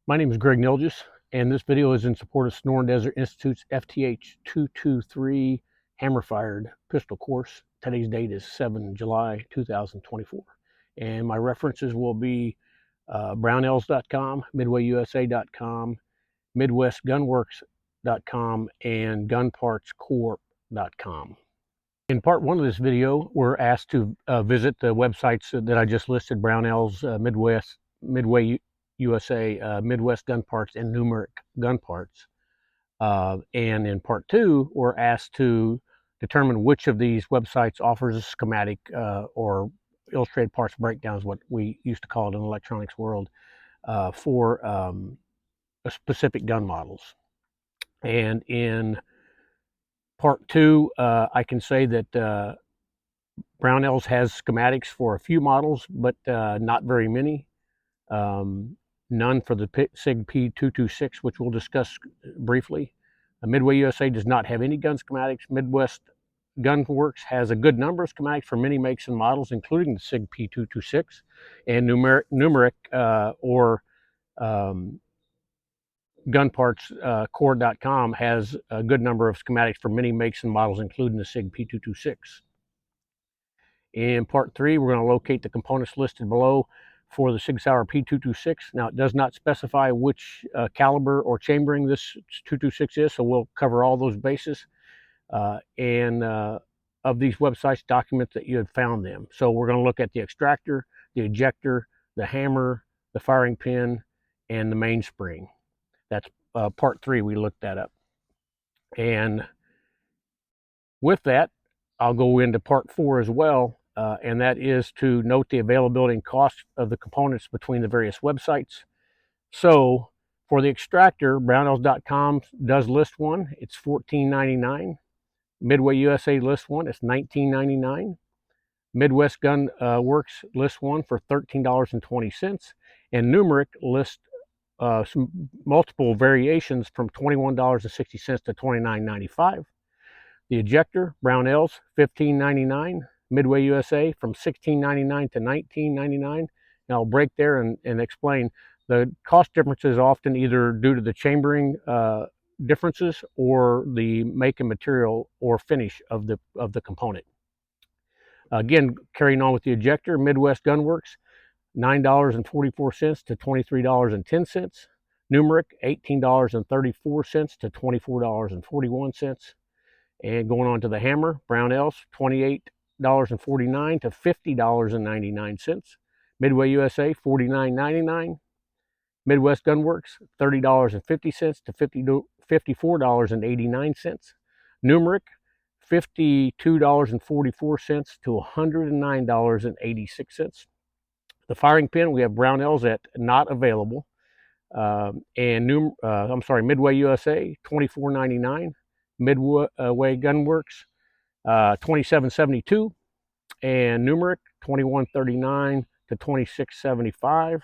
My name is Greg Nilgis, and this video is in support of Sonoran Desert Institute's FTH 223 hammer-fired pistol course. Today's date is 7 July 2024, and my references will be brownells.com, midwayusa.com, midwestgunworks.com, and gunpartscorp.com. In part one of this video, we're asked to visit the websites that I just listed: Brownells, Midway USA, Midwest Gun Parts, and Numeric Gun Parts. And in part two, we're asked to determine which of these websites offers a schematic or illustrated parts breakdowns, what we used to call it in the electronics world, for specific gun models. And in part two, I can say that Brownells has schematics for a few models, but not very many. None for the SIG P226, which we'll discuss briefly. Midway USA does not have any gun schematics. Midwest Gun Works has a good number of schematics for many makes and models, including the SIG P226. And Numeric or gunpartscorp.com has a good number of schematics for many makes and models, including the SIG P226. In part three, we're going to locate the components listed below for the SIG Sauer P226. Now, it does not specify which caliber or chambering this 226 is, so we'll cover all those bases. And of these websites, document that you had found them. So we're going to look at the extractor, the ejector, the hammer, the firing pin, and the mainspring. That's part three. We looked that up. And with that, I'll go into part four as well, and that is to note the availability and cost of the components between the various websites. So for the extractor, brownells.com does list one. It's $14.99. Midway USA lists one. It's $19.99. Midwest Gun Works lists one for $13.20. And Numeric lists some multiple variations from $21.60 to $29.95. The ejector, Brownells, $15.99. Midway USA from $16.99 to $19.99. And I'll break there and explain. The cost difference is often either due to the chambering differences or the make and material or finish of the component. Again, carrying on with the ejector, Midwest Gun Works, $9.44 to $23.10. Numeric, $18.34 to $24.41. And going on to the hammer, Brownells, $28.49 to $50.99. Midway USA, $49.99. Midwest Gun Works, $30.50 to $54.89. Numeric, $52.44 to $109.86. The firing pin, we have Brownells at not available. Midway USA, $24.99. Midway Gun Works, $27.72, and Numeric, $21.39 to $26.75.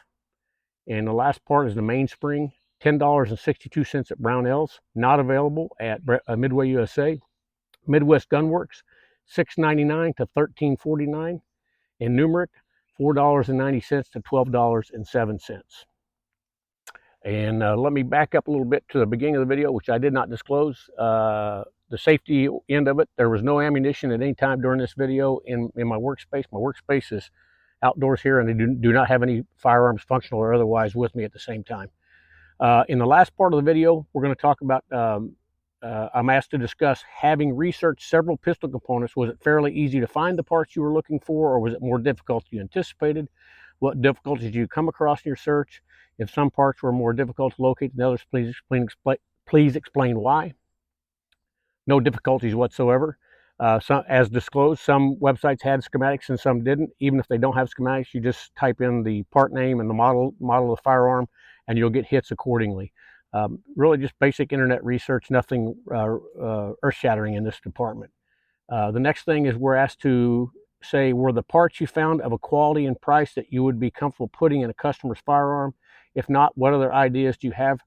And the last part is the mainspring, $10.62 at Brownells, not available at Midway USA. Midwest Gun Works, $6.99 to $13.49, and Numeric, $4.90 to $12.07. And let me back up a little bit to the beginning of the video, which I did not disclose. The safety end of it, there was no ammunition at any time during this video in my workspace. My workspace is outdoors here, and I do not have any firearms, functional or otherwise, with me at the same time. In the last part of the video, we're going to talk about, I'm asked to discuss having researched several pistol components. Was it fairly easy to find the parts you were looking for, or was it more difficult than you anticipated? What difficulties did you come across in your search? If some parts were more difficult to locate than others, please explain why. No difficulties whatsoever. As disclosed, some websites had schematics and some didn't. Even if they don't have schematics, you just type in the part name and the model of the firearm, and you'll get hits accordingly. Really just basic internet research, nothing earth-shattering in this department. The next thing is we're asked to say, were the parts you found of a quality and price that you would be comfortable putting in a customer's firearm? If not, what other ideas do you have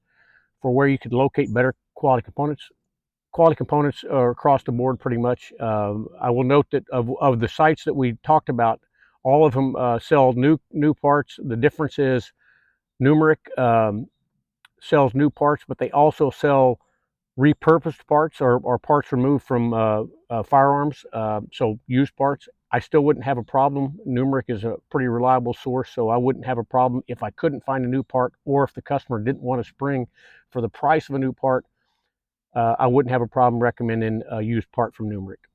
for where you could locate better quality components? Quality components are across the board pretty much. I will note that of the sites that we talked about, all of them sell new parts. The difference is Numeric sells new parts, but they also sell repurposed parts or parts removed from firearms, so used parts. I still wouldn't have a problem. Numeric is a pretty reliable source, so I wouldn't have a problem if I couldn't find a new part, or if the customer didn't want a spring for the price of a new part. I wouldn't have a problem recommending a used part from Numeric.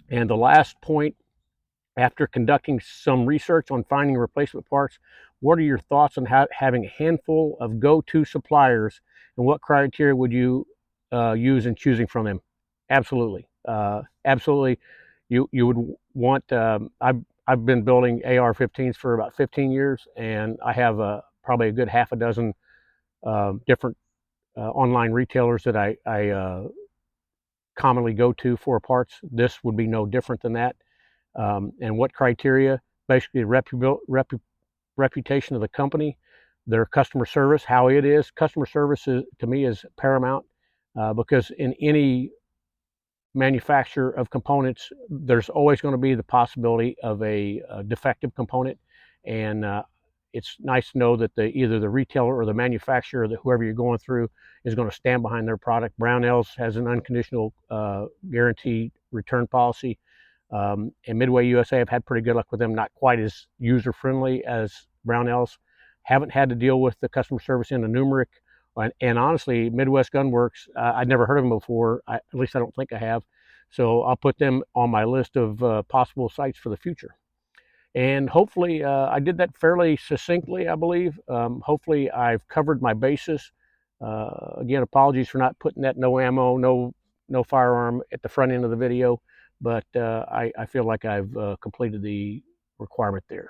And the last point, after conducting some research on finding replacement parts, what are your thoughts on having a handful of go-to suppliers, and what criteria would you use in choosing from them? Absolutely, absolutely. You would want. I've been building AR-15s for about 15 years, and I have probably a good half a dozen different online retailers that I commonly go to for parts. This would be no different than that. And what criteria? Basically, reputation of the company, their customer service, how it is. Customer service to me is paramount, because in any manufacturer of components, there's always going to be the possibility of a defective component, and it's nice to know that either the retailer or the manufacturer, that whoever you're going through, is going to stand behind their product. Brownells has an unconditional guaranteed return policy. And Midway USA, I've had pretty good luck with them. Not quite as user friendly as Brownells. Haven't had to deal with the customer service in the Numeric. And honestly, Midwest Gunworks, I'd never heard of them before. At least I don't think I have. So I'll put them on my list of possible sites for the future. And hopefully, I did that fairly succinctly, I believe. Hopefully, I've covered my bases. Again, apologies for not putting that no ammo, no firearm at the front end of the video, but I feel like I've completed the requirement there.